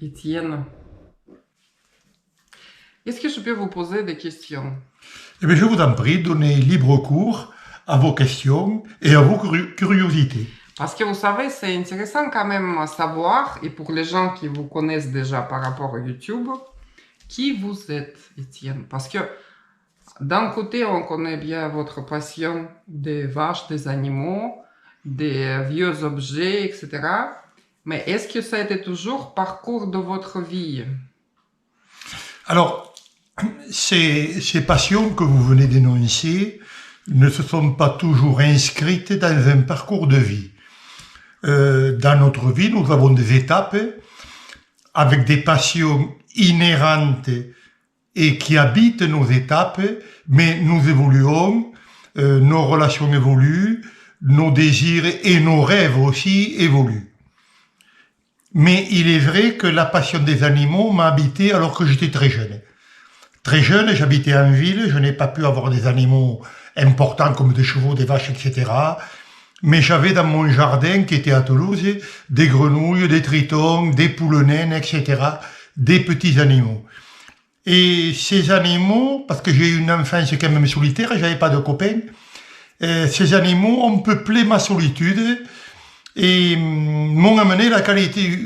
Étienne, est-ce que je peux vous poser des questions? Eh bien, je vous en prie, donnez libre cours à vos questions et à vos curiosités. Parce que vous savez, c'est intéressant quand même à savoir, et pour les gens qui vous connaissent déjà par rapport à YouTube, qui vous êtes, Étienne. Parce que d'un côté, on connaît bien votre passion des vaches, des animaux, des vieux objets, etc. Mais est-ce que ça a été toujours parcours de votre vie? Alors, ces passions que vous venez d'énoncer ne se sont pas toujours inscrites dans un parcours de vie. Dans notre vie, nous avons des étapes avec des passions inhérentes et qui habitent nos étapes, mais nous évoluons, nos relations évoluent, nos désirs et nos rêves aussi évoluent. Mais il est vrai que la passion des animaux m'a habité alors que j'étais très jeune. Très jeune, j'habitais en ville, je n'ai pas pu avoir des animaux importants comme des chevaux, des vaches, etc. Mais j'avais dans mon jardin, qui était à Toulouse, des grenouilles, des tritons, des poules naines, etc. Des petits animaux. Et ces animaux, parce que j'ai eu une enfance quand même solitaire, j'avais pas de copains, ces animaux ont peuplé ma solitude et m'ont amené la qualité,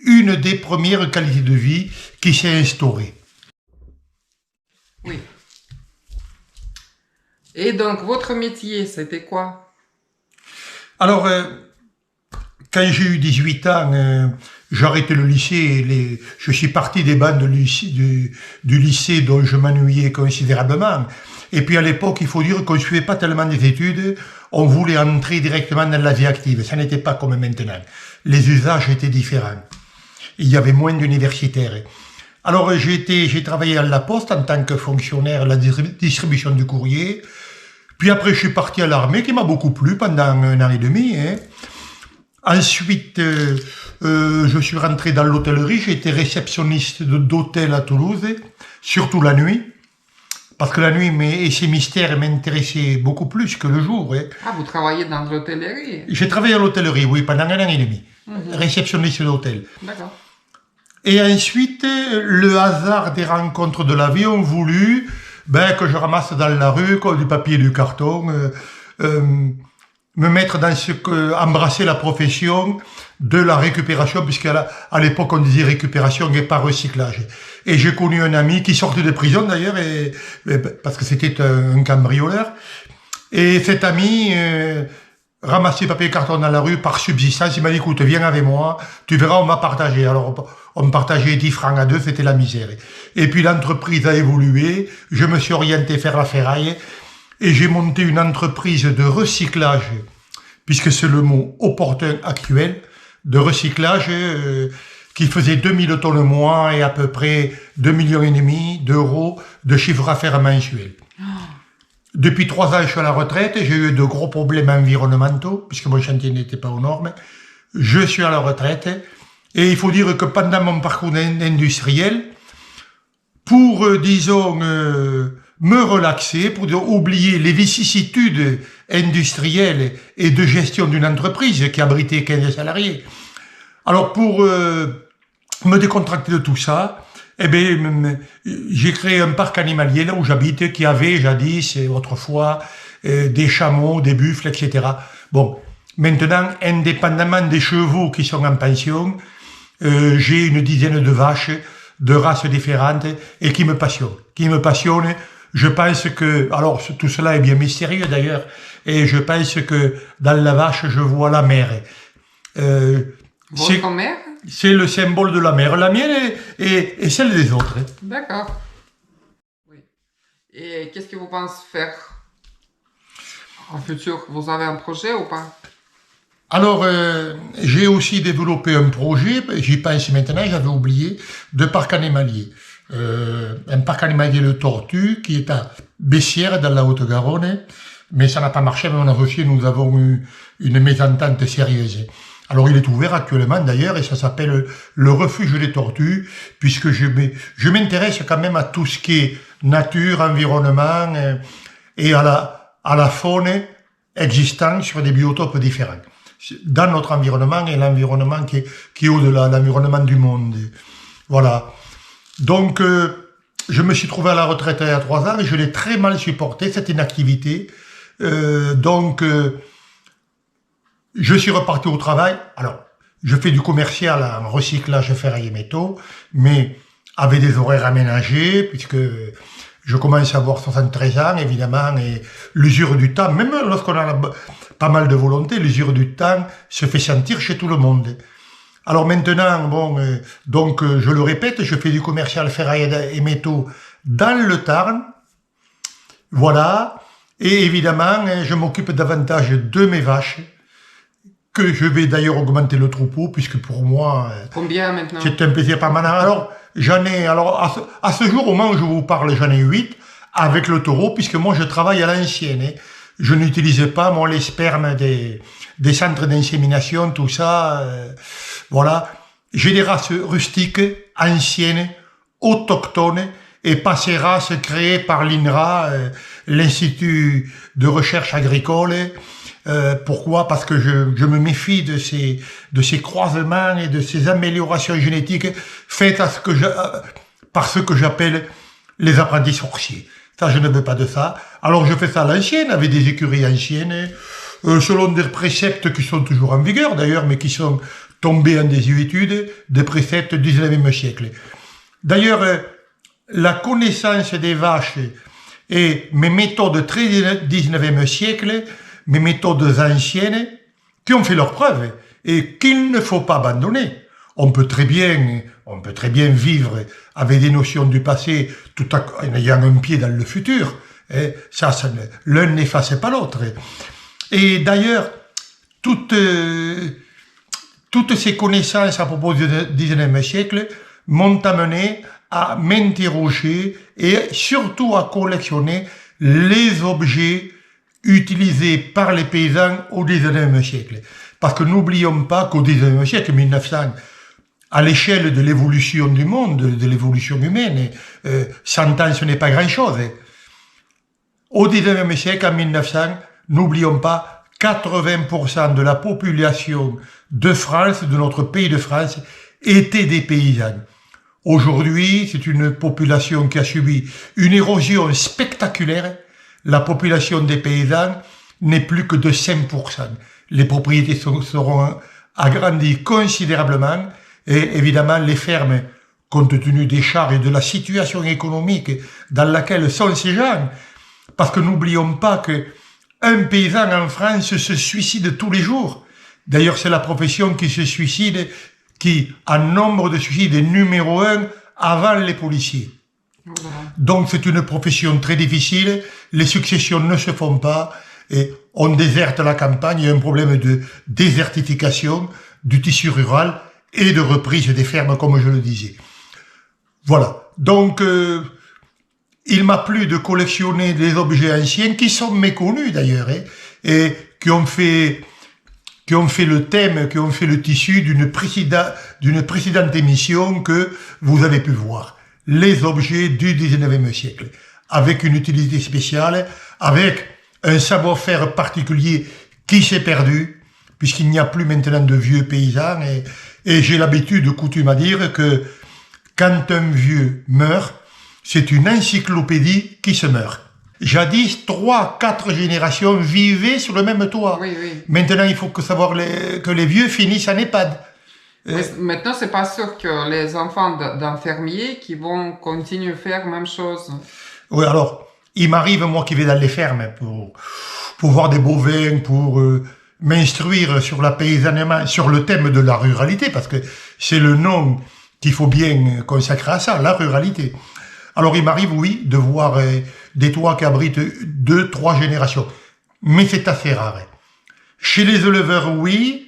une des premières qualités de vie qui s'est instaurée. Oui. Et donc, votre métier, c'était quoi? Alors, quand j'ai eu 18 ans, j'ai arrêté le lycée. Je suis parti des bancs du lycée dont je m'ennuyais considérablement. Et puis à l'époque, il faut dire qu'on ne suivait pas tellement des études, on voulait entrer directement dans la vie active. Ça n'était pas comme maintenant. Les usages étaient différents. Il y avait moins d'universitaires. Alors j'ai travaillé à la Poste en tant que fonctionnaire à la distribution du courrier. Puis après, je suis parti à l'armée, qui m'a beaucoup plu pendant 1 an et demi. Ensuite, je suis rentré dans l'hôtellerie. J'ai été réceptionniste d'hôtel à Toulouse, surtout la nuit. Parce que la nuit et ses mystères m'intéressaient beaucoup plus que le jour. Ah, vous travaillez dans l'hôtellerie? J'ai travaillé à l'hôtellerie, oui, pendant 1 an et demi. Réceptionniste d'hôtel. D'accord. Et ensuite, le hasard des rencontres de la vie ont voulu que je ramasse dans la rue du papier et du carton, me mettre dans embrasser la profession de la récupération, puisqu'à l'époque on disait récupération et pas recyclage. Et j'ai connu un ami qui sortait de prison d'ailleurs, parce que c'était un cambrioleur. Et cet ami ramassait papier et carton dans la rue par subsistance. Il m'a dit, écoute, viens avec moi, tu verras, on va partager. Alors on partageait 10 francs à 2, c'était la misère. Et puis l'entreprise a évolué, je me suis orienté vers la ferraille et j'ai monté une entreprise de recyclage, puisque c'est le mot opportun actuel, de recyclage qui faisait 2000 tonnes mois et à peu près 2,5 millions d'euros de chiffre d'affaires mensuel. Depuis 3 ans, je suis à la retraite, j'ai eu de gros problèmes environnementaux, puisque mon chantier n'était pas aux normes. Je suis à la retraite, et il faut dire que pendant mon parcours industriel, pour, disons, me relaxer, pour oublier les vicissitudes industrielles et de gestion d'une entreprise qui abritait 15 salariés. Alors, pour me décontracter de tout ça, j'ai créé un parc animalier là où j'habite, qui avait jadis, autrefois, des chameaux, des buffles, etc. Bon, maintenant, indépendamment des chevaux qui sont en pension, j'ai une dizaine de vaches de races différentes et qui me passionnent. Je pense que, alors tout cela est bien mystérieux d'ailleurs, et je pense que dans la vache, je vois la mer. Votre mère? C'est le symbole de la mer. La mienne et celle des autres. D'accord. Oui. Et qu'est-ce que vous pensez faire en futur? Vous avez un projet ou pas? Alors, j'ai aussi développé un projet, j'y pense maintenant, j'avais oublié, de parc animalier. Un parc animalier de tortues qui est à Bessières, dans la Haute-Garonne, mais ça n'a pas marché, mais mon associé, nous avons eu une mésentente sérieuse. Alors, il est ouvert actuellement, d'ailleurs, et ça s'appelle le refuge des tortues, puisque je m'intéresse quand même à tout ce qui est nature, environnement, et à la faune existante sur des biotopes différents. dans notre environnement et l'environnement qui est au-delà, l'environnement du monde. Voilà. Donc, je me suis trouvé à la retraite il y a 3 ans et je l'ai très mal supporté, cette inactivité. Donc, je suis reparti au travail. Alors, je fais du commercial en recyclage ferraille et métaux, mais avec des horaires aménagés, puisque je commence à avoir 73 ans, évidemment, et l'usure du temps, même lorsqu'on a pas mal de volonté, l'usure du temps se fait sentir chez tout le monde. Alors maintenant, bon, donc je le répète, je fais du commercial ferraille et métaux dans le Tarn, voilà, et évidemment, je m'occupe davantage de mes vaches, que je vais d'ailleurs augmenter le troupeau, puisque pour moi, Combien maintenant? c'est un plaisir permanent. Alors, à ce jour, au moment où je vous parle, j'en ai 8, avec le taureau, puisque moi, je travaille à l'ancienne. Hein. Je n'utilise pas, moi, les spermes des centres d'insémination, tout ça, voilà. J'ai des races rustiques, anciennes, autochtones, et pas ces races créées par l'INRA, l'Institut de recherche agricole. Pourquoi? Parce que je me méfie de ces croisements et de ces améliorations génétiques faites par ce que j'appelle les apprentis sorciers. Ça, je ne veux pas de ça. Alors, je fais ça à l'ancienne, avec des écuries anciennes, selon des préceptes qui sont toujours en vigueur, d'ailleurs, mais qui sont tombés en désuétude, des préceptes du 19e siècle. D'ailleurs, la connaissance des vaches et mes méthodes très 19e siècle, mes méthodes anciennes, qui ont fait leurs preuves et qu'il ne faut pas abandonner. On peut très bien vivre avec des notions du passé tout en ayant un pied dans le futur. Et l'un n'efface pas l'autre. Et d'ailleurs, toutes ces connaissances à propos du 19e siècle m'ont amené à m'interroger et surtout à collectionner les objets utilisés par les paysans au 19e siècle. Parce que n'oublions pas qu'au 19e siècle, 1900, à l'échelle de l'évolution du monde, de l'évolution humaine, 100 ans, ce n'est pas grand-chose. Au 19e siècle, en 1900, n'oublions pas, 80% de la population de France, de notre pays de France, étaient des paysans. Aujourd'hui, c'est une population qui a subi une érosion spectaculaire. La population des paysans n'est plus que de 5%. Les propriétés seront agrandies considérablement et évidemment les fermes, compte tenu des charges et de la situation économique dans laquelle sont ces gens, parce que n'oublions pas que un paysan en France se suicide tous les jours. D'ailleurs, c'est la profession qui se suicide, qui, en nombre de suicides, est numéro 1 avant les policiers. Donc, c'est une profession très difficile, les successions ne se font pas, et on déserte la campagne, il y a un problème de désertification du tissu rural et de reprise des fermes, comme je le disais. Voilà. Donc, il m'a plu de collectionner des objets anciens qui sont méconnus d'ailleurs, hein, et qui ont fait le thème, qui ont fait le tissu d'une précédente émission que vous avez pu voir. Les objets du 19e siècle. Avec une utilité spéciale, avec un savoir-faire particulier qui s'est perdu, puisqu'il n'y a plus maintenant de vieux paysans, et j'ai l'habitude, coutume à dire que quand un vieux meurt, c'est une encyclopédie qui se meurt. Jadis, 3-4 générations vivaient sur le même toit. Oui, oui. Maintenant, il faut savoir que les vieux finissent en EHPAD. Maintenant, c'est pas sûr que les enfants d'infirmiers qui vont continuer à faire la même chose. Oui, alors, il m'arrive, moi, qui vais dans les fermes pour voir des bovins, pour m'instruire sur la paysannement, sur le thème de la ruralité, parce que c'est le nom qu'il faut bien consacrer à ça, la ruralité. Alors, il m'arrive, oui, de voir des toits qui abritent 2-3 générations. Mais c'est assez rare. Chez les éleveurs, oui,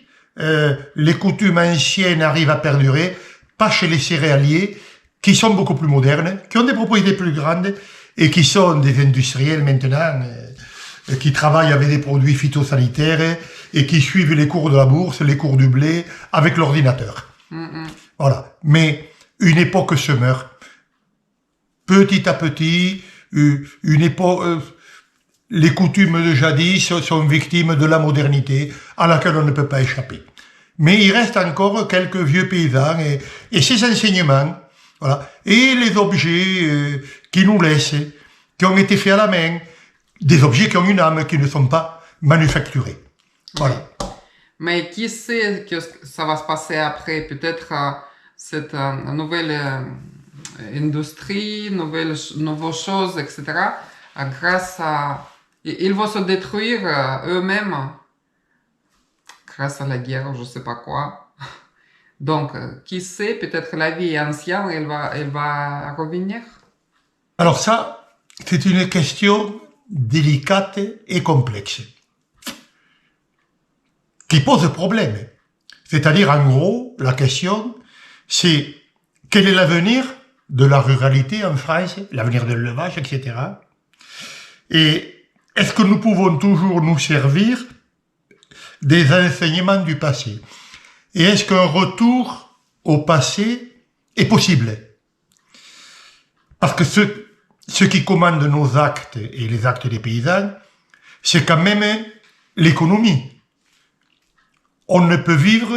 les coutumes anciennes arrivent à perdurer, pas chez les céréaliers, qui sont beaucoup plus modernes, qui ont des propriétés plus grandes, et qui sont des industriels maintenant, qui travaillent avec des produits phytosanitaires, et qui suivent les cours de la bourse, les cours du blé, avec l'ordinateur. Voilà. Mais une époque se meurt. Petit à petit, une époque, les coutumes de jadis sont victimes de la modernité à laquelle on ne peut pas échapper. Mais il reste encore quelques vieux paysans et ces enseignements, voilà, et les objets qui nous laissent, qui ont été faits à la main, des objets qui ont une âme, qui ne sont pas manufacturés. Voilà. Oui. Mais qui sait que ça va se passer après? Peut-être cette nouvelle industrie, nouvelles choses, etc. Grâce à... Ils vont se détruire eux-mêmes grâce à la guerre, je sais pas quoi. Donc, qui sait, peut-être la vie ancienne, elle va revenir. Alors ça, c'est une question délicate et complexe, qui pose problème. C'est-à-dire, en gros, la question, c'est quel est l'avenir de la ruralité en France, l'avenir de l'élevage, etc. Et est-ce que nous pouvons toujours nous servir des enseignements du passé? Et est-ce qu'un retour au passé est possible? Parce que ce qui commande nos actes et les actes des paysans, c'est quand même l'économie. On ne peut vivre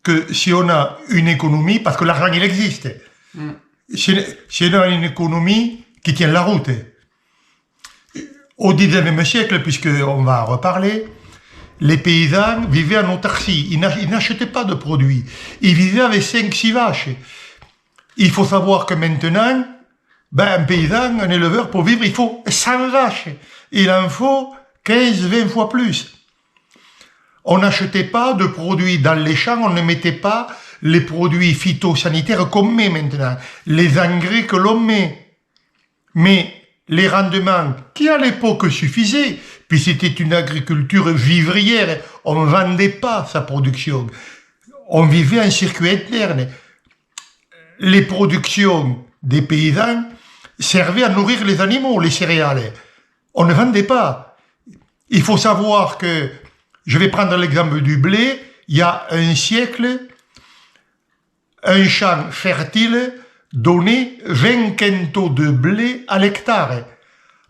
que si on a une économie, parce que l'argent, il existe. Si on a une économie qui tient la route. Au XIXe siècle, puisqu'on va en reparler, les paysans vivaient en autarcie. Ils n'achetaient pas de produits. Ils vivaient avec 5-6 vaches. Il faut savoir que maintenant, un paysan, un éleveur, pour vivre, il faut 100 vaches. Il en faut 15-20 fois plus. On n'achetait pas de produits dans les champs, on ne mettait pas les produits phytosanitaires qu'on met maintenant, les engrais que l'on met. Mais les rendements qui à l'époque suffisaient, puis c'était une agriculture vivrière, on ne vendait pas sa production, on vivait en circuit interne. Les productions des paysans servaient à nourrir les animaux, les céréales. On ne vendait pas. Il faut savoir que, je vais prendre l'exemple du blé, il y a un siècle, un champ fertile donnait 20 quintaux de blé à l'hectare.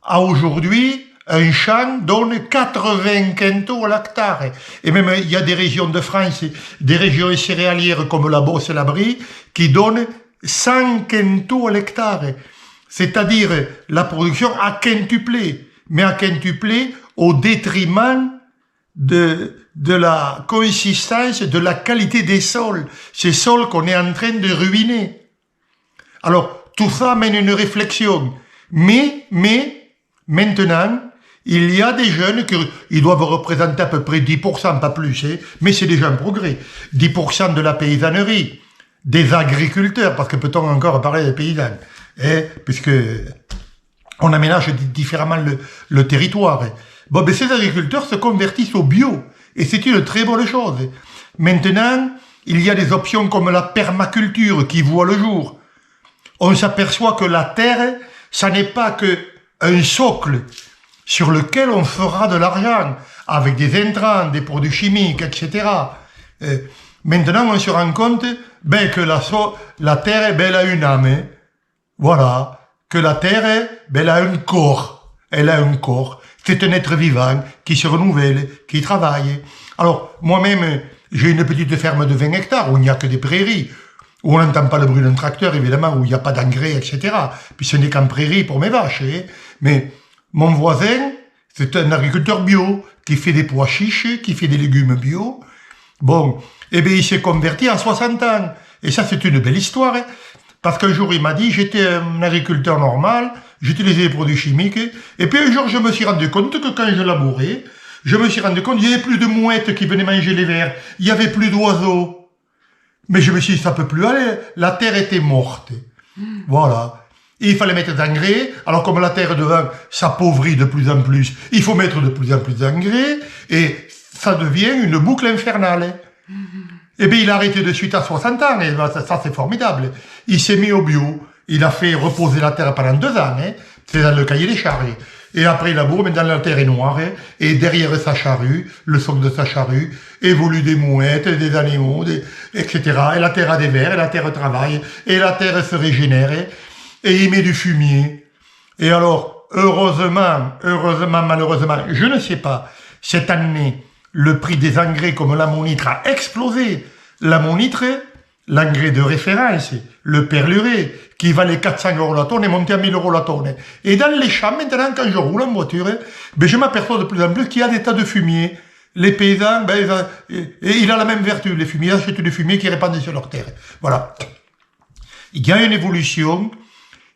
À aujourd'hui, un champ donne 80 quintaux à l'hectare. Et même, il y a des régions de France, des régions céréalières comme la Beauce et la Brie, qui donnent 100 quintaux à l'hectare. C'est-à-dire, la production a quintuplé, mais a quintuplé au détriment de la consistance, de la qualité des sols. Ces sols qu'on est en train de ruiner. Alors, tout ça amène une réflexion. Mais, maintenant, il y a des jeunes qui doivent représenter à peu près 10%, pas plus, mais c'est déjà un progrès. 10% de la paysannerie, des agriculteurs, parce que peut-on encore parler des paysans, puisque on aménage différemment le territoire. Bon, ces agriculteurs se convertissent au bio, et c'est une très bonne chose. Maintenant, il y a des options comme la permaculture qui voit le jour. On s'aperçoit que la terre, ça n'est pas que un socle sur lequel on fera de l'argent, avec des intrants, des produits chimiques, etc. Maintenant, on se rend compte que la terre, elle a une âme. Voilà. Que la terre, elle a un corps. Elle a un corps. C'est un être vivant qui se renouvelle, qui travaille. Alors, moi-même, j'ai une petite ferme de 20 hectares où il n'y a que des prairies, où on n'entend pas le bruit d'un tracteur, évidemment, où il n'y a pas d'engrais, etc. Puis ce n'est qu'en prairie pour mes vaches. Mais mon voisin, c'est un agriculteur bio, qui fait des pois chiches, qui fait des légumes bio. Bon, il s'est converti à 60 ans. Et ça, c'est une belle histoire. Parce qu'un jour, il m'a dit, j'étais un agriculteur normal, j'utilisais des produits chimiques, et puis un jour, je me suis rendu compte que quand je labourais, je me suis rendu compte qu'il n'y avait plus de mouettes qui venaient manger les vers, il n'y avait plus d'oiseaux. Mais je me suis dit, ça peut plus aller, la terre était morte. Voilà. Et il fallait mettre d'engrais, alors comme la terre devant s'appauvrit de plus en plus, il faut mettre de plus en plus d'engrais, et ça devient une boucle infernale. Il a arrêté de suite à 60 ans, et ça c'est formidable. Il s'est mis au bio, il a fait reposer la terre pendant 2 ans, c'est dans le cahier des charrues. Et après il laboure, maintenant la terre est noire, et derrière sa charrue, le socle de sa charrue, évoluent des mouettes, des animaux, etc. Et la terre a des vers, et la terre travaille, et la terre se régénère, et il met du fumier. Et alors, heureusement, malheureusement, je ne sais pas, cette année, le prix des engrais comme l'ammonitre a explosé. L'ammonitre, l'engrais de référence, le perluré, qui valait 400 € la tonne, est monté à 1000 € la tonne. Et dans les champs, maintenant, quand je roule en voiture, ben, je m'aperçois de plus en plus qu'il y a des tas de fumier. Les paysans, ben, il a la même vertu. Les fumiers achètent du fumier qui répandent sur leur terre. Voilà. Il y a une évolution.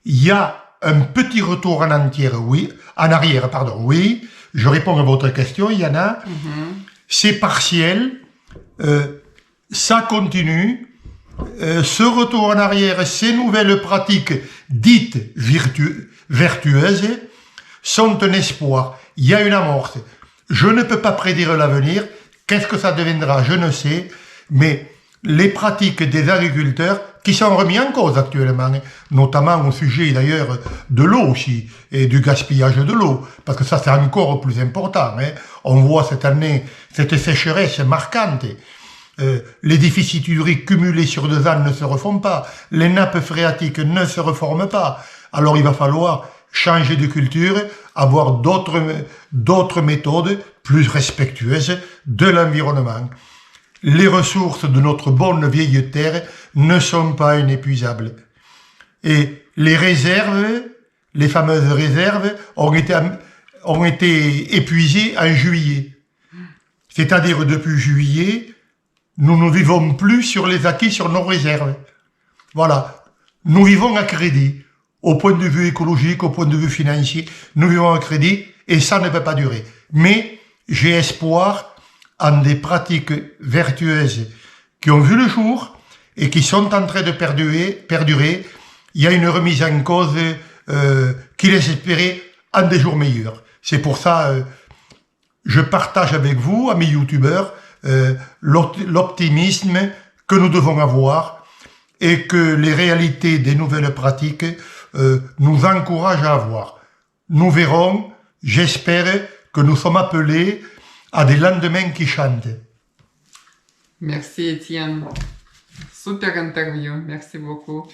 Il y a un petit retour en arrière, oui. Je réponds à votre question, Yana. C'est partiel. Ça continue. Ce retour en arrière, ces nouvelles pratiques dites vertueuses sont un espoir. Il y a une amorce. Je ne peux pas prédire l'avenir. Qu'est-ce que ça deviendra? Je ne sais. Mais les pratiques des agriculteurs qui sont remis en cause actuellement, notamment au sujet d'ailleurs de l'eau aussi, et du gaspillage de l'eau, parce que ça c'est encore plus important. On voit cette année cette sécheresse marquante. Les déficits hydriques cumulés sur 2 ans ne se refont pas, les nappes phréatiques ne se reforment pas. Alors il va falloir changer de culture, avoir d'autres méthodes plus respectueuses de l'environnement. Les ressources de notre bonne vieille terre ne sont pas inépuisables. Et les réserves, les fameuses réserves, ont été épuisées en juillet. C'est-à-dire depuis juillet, nous ne vivons plus sur les acquis sur nos réserves. Voilà. Nous vivons à crédit. Au point de vue écologique, au point de vue financier, nous vivons à crédit et ça ne peut pas durer. Mais j'ai espoir en des pratiques vertueuses qui ont vu le jour et qui sont en train de perdurer. Il y a une remise en cause qui laisse espérer en des jours meilleurs. C'est pour ça je partage avec vous, amis youtubeurs, l'optimisme que nous devons avoir et que les réalités des nouvelles pratiques nous encouragent à avoir. Nous verrons, j'espère que nous sommes appelés à des lendemains qui chantent. Merci Étienne. Super interview, merci beaucoup.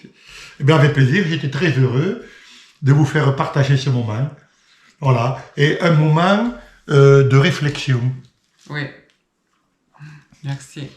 Eh bien, avec plaisir, j'étais très heureux de vous faire partager ce moment. Voilà, et un moment de réflexion. Oui, merci.